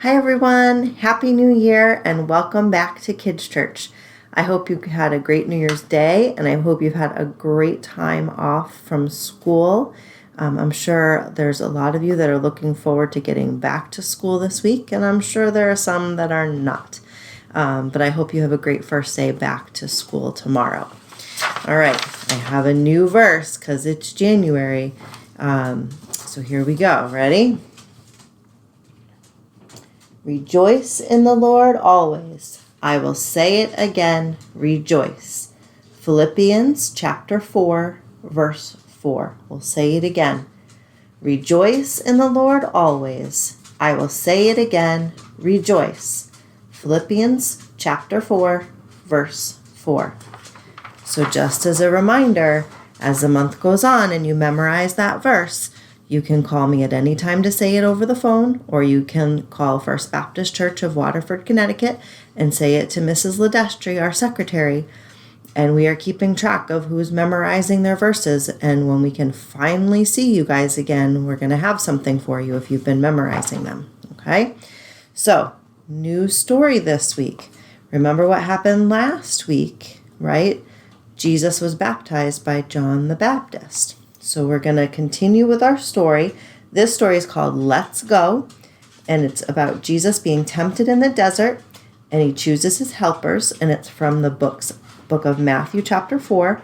Hi everyone, Happy New Year and welcome back to Kids Church. I hope you had a great New Year's Day and I hope you've had a great time off from school. I'm sure there's a lot of you that are looking forward to getting back to school this week, and I'm sure there are some that are not. But I hope you have a great first day back to school tomorrow. All right, I have a new verse because it's January. So here we go. Ready? Rejoice in the Lord always. I will say it again, rejoice. Philippians chapter 4, verse 4. We'll say it again. Rejoice in the Lord always. I will say it again, rejoice. Philippians chapter 4, verse 4. So just as a reminder, as the month goes on and you memorize that verse, you can call me at any time to say it over the phone, or you can call First Baptist Church of Waterford, Connecticut, and say it to Mrs. Ledestri, our secretary. And we are keeping track of who's memorizing their verses. And when we can finally see you guys again, we're going to have something for you if you've been memorizing them. Okay? So, new story this week. Remember what happened last week, right? Jesus was baptized by John the Baptist. So we're going to continue with our story. This story is called Let's Go, and it's about Jesus being tempted in the desert, and he chooses his helpers, and it's from the book of Matthew chapter 4,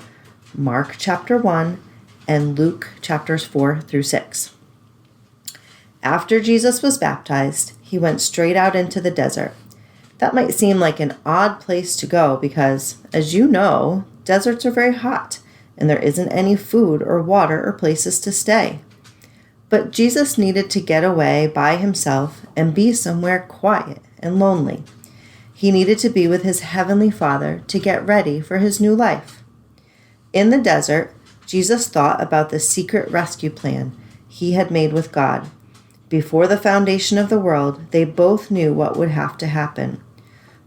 Mark chapter 1, and Luke chapters 4 through 6. After Jesus was baptized, he went straight out into the desert. That might seem like an odd place to go because, as you know, deserts are very hot, and there isn't any food or water or places to stay. But Jesus needed to get away by himself and be somewhere quiet and lonely. He needed to be with his heavenly Father to get ready for his new life. In the desert, Jesus thought about the secret rescue plan he had made with God. Before the foundation of the world, they both knew what would have to happen.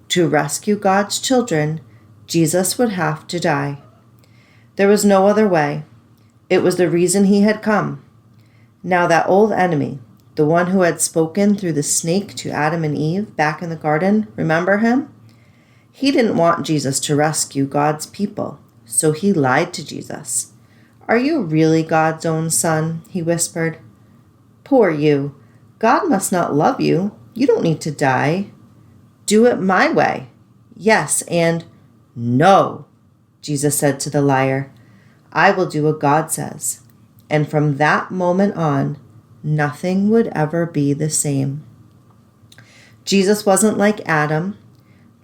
To rescue God's children, Jesus would have to die. There was no other way. It was the reason he had come. Now that old enemy, the one who had spoken through the snake to Adam and Eve back in the garden, remember him? He didn't want Jesus to rescue God's people, so he lied to Jesus. "Are you really God's own son?" he whispered. "Poor you. God must not love you. You don't need to die. Do it my way." "Yes, and no," Jesus said to the liar. "I will do what God says." And from that moment on, nothing would ever be the same. Jesus wasn't like Adam.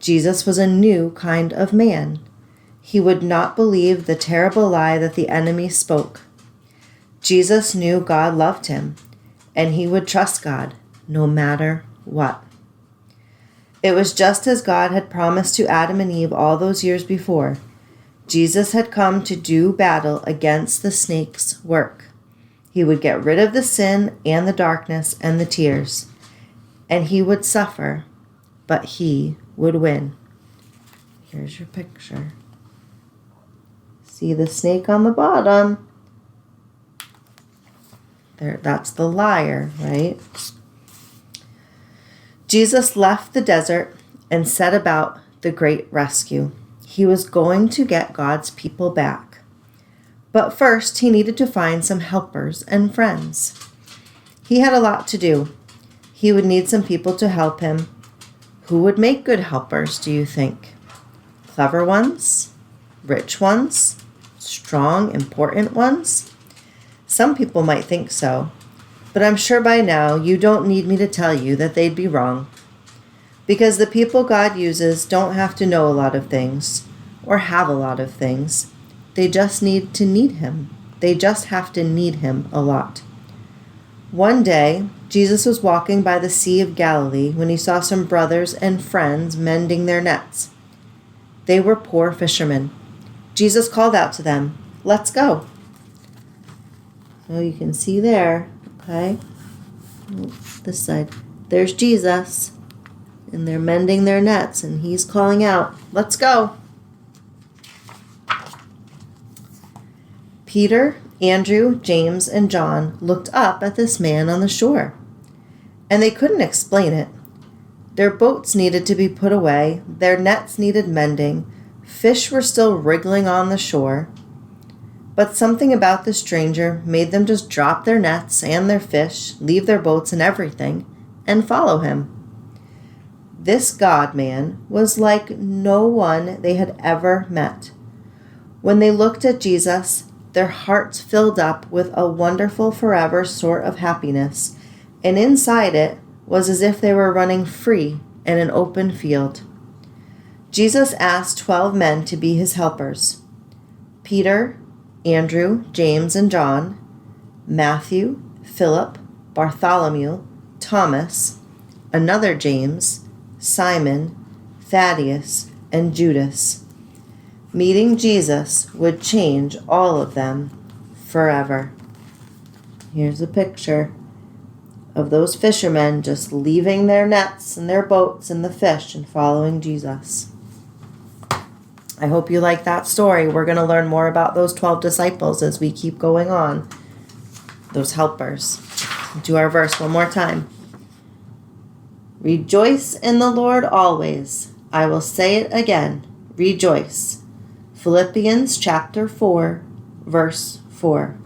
Jesus was a new kind of man. He would not believe the terrible lie that the enemy spoke. Jesus knew God loved him, and he would trust God no matter what. It was just as God had promised to Adam and Eve all those years before. Jesus had come to do battle against the snake's work. He would get rid of the sin and the darkness and the tears. And he would suffer, but he would win. Here's your picture. See the snake on the bottom? There, that's the liar, right? Jesus left the desert and set about the great rescue. He was going to get God's people back. But first, he needed to find some helpers and friends. He had a lot to do. He would need some people to help him. Who would make good helpers, do you think? Clever ones? Rich ones? Strong, important ones? Some people might think so, but I'm sure by now you don't need me to tell you that they'd be wrong. Because the people God uses don't have to know a lot of things or have a lot of things. They just need him. They just have to need him a lot. One day, Jesus was walking by the Sea of Galilee when he saw some brothers and friends mending their nets. They were poor fishermen. Jesus called out to them, "Let's go." So you can see there, okay? This side. There's Jesus. And they're mending their nets, and he's calling out, "Let's go." Peter, Andrew, James, and John looked up at this man on the shore, and they couldn't explain it, Their boats needed to be put away. Their nets needed mending. Fish were still wriggling on the shore. But something about the stranger made them just drop their nets and their fish, leave their boats and everything, and follow him. This God-man was like no one they had ever met. When they looked at Jesus, their hearts filled up with a wonderful forever sort of happiness, and inside it was as if they were running free in an open field. Jesus asked 12 men to be his helpers: Peter, Andrew, James, and John, Matthew, Philip, Bartholomew, Thomas, another James, Simon, Thaddeus, and Judas. Meeting Jesus would change all of them forever. Here's a picture of those fishermen just leaving their nets and their boats and the fish and following Jesus. I hope you like that story. We're going to learn more about those 12 disciples as we keep going on. Those helpers. Do our verse one more time. Rejoice in the Lord always. I will say it again. Rejoice. Philippians chapter 4, verse 4.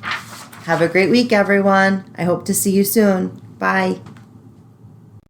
Have a great week, everyone. I hope to see you soon. Bye.